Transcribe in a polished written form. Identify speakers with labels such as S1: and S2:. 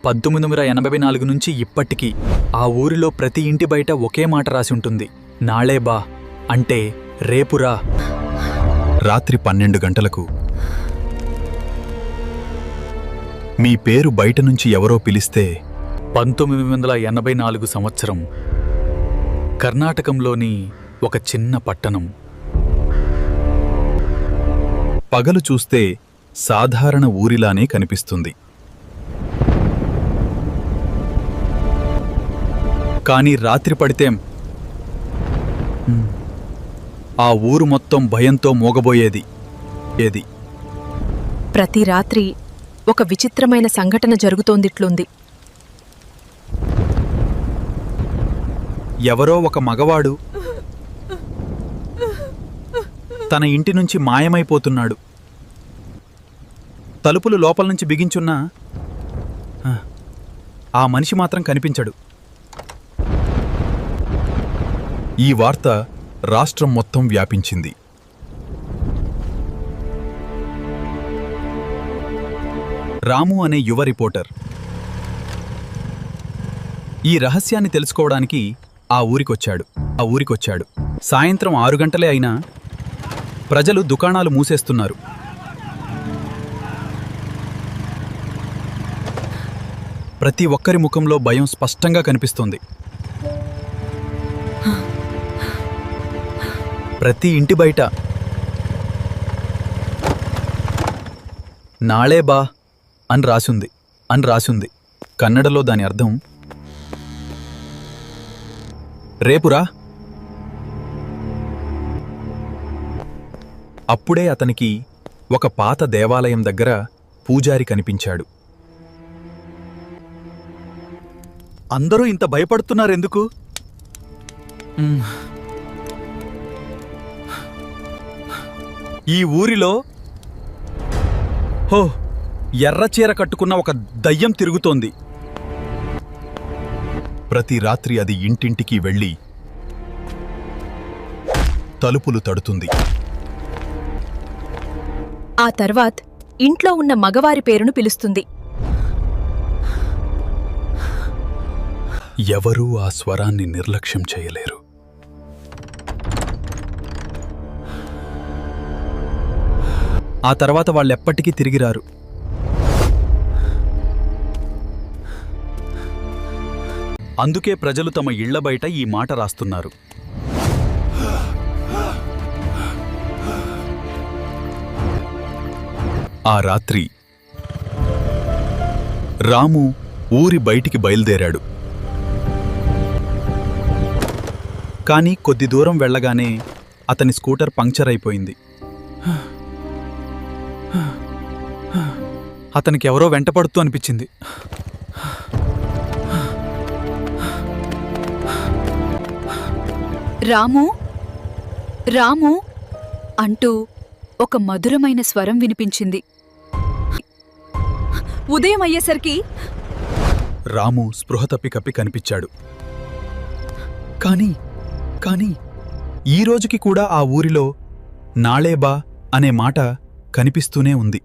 S1: 1984 నుంచి ఇప్పటికీ ఆ ఊరిలో ప్రతి ఇంటి బయట ఒకే మాట రాసి ఉంటుంది. నాళే బా అంటే రేపురా.
S2: రాత్రి 12 గంటలకు మీ పేరు బయట నుంచి ఎవరో పిలిస్తే
S1: 1984 సంవత్సరం కర్ణాటకంలోని ఒక చిన్న పట్టణం.
S2: పగలు చూస్తే సాధారణ ఊరిలానే కనిపిస్తుంది. కానీ రాత్రి పడితే ఆ ఊరు మొత్తం భయంతో మోగబోయేది.
S3: ప్రతి రాత్రి ఒక విచిత్రమైన సంఘటన జరుగుతోందిట్లుంది.
S2: ఎవరో ఒక మగవాడు తన ఇంటి నుంచి మాయమైపోతున్నాడు. తలుపులు లోపల నుంచి బిగించున్నా ఆ మనిషి మాత్రం కనిపించడు. ఈ వార్త రాష్ట్రం మొత్తం వ్యాపించింది. రాము అనే యువ రిపోర్టర్ ఈ రహస్యాన్ని తెలుసుకోవడానికి ఆ ఊరికొచ్చాడు. సాయంత్రం 6 గంటలే అయినా ప్రజలు దుకాణాలు మూసేస్తున్నారు. ప్రతి ఒక్కరి ముఖంలో భయం స్పష్టంగా కనిపిస్తోంది. ప్రతి ఇంటి బయట నాళే బా అని రాసుంది. కన్నడలో దాని అర్థం రేపురా. అప్పుడే అతనికి ఒక పాత దేవాలయం దగ్గర పూజారి కనిపించాడు.
S1: అందరూ ఇంత భయపడుతున్నారెందుకు? ఈ ఊరిలో ఎర్రచీర కట్టుకున్న ఒక దయ్యం తిరుగుతోంది.
S2: ప్రతి రాత్రి అది ఇంటింటికి వెళ్ళి తలుపులు తడుతుంది.
S3: ఆ తర్వాత్ ఇంట్లో ఉన్న మగవారి పేరును పిలుస్తుంది.
S2: ఎవరూ ఆ స్వరాన్ని నిర్లక్ష్యం చేయలేరు.
S1: ఆ తర్వాత వాళ్ళెప్పటికీ తిరిగిరారు. అందుకే ప్రజలు తమ ఇళ్ల బయట ఈ మాట రాస్తున్నారు.
S2: ఆ రాత్రి రాము ఊరి బయటికి బయలుదేరాడు. కానీ కొద్ది దూరం వెళ్ళగానే అతని స్కూటర్ పంక్చర్ అయిపోయింది.
S1: అతనికి ఎవరో వెంటపడుతూ అనిపించింది.
S3: రాము రాము అంటూ ఒక మధురమైన స్వరం వినిపించింది. ఉదయం అయ్యేసరికి
S2: రాము స్పృహ తప్పి కనిపించాడు. కానీ ఈ రోజుకి కూడా ఆ ఊరిలో నాళేబా అనే మాట కనిపిస్తూనే ఉంది.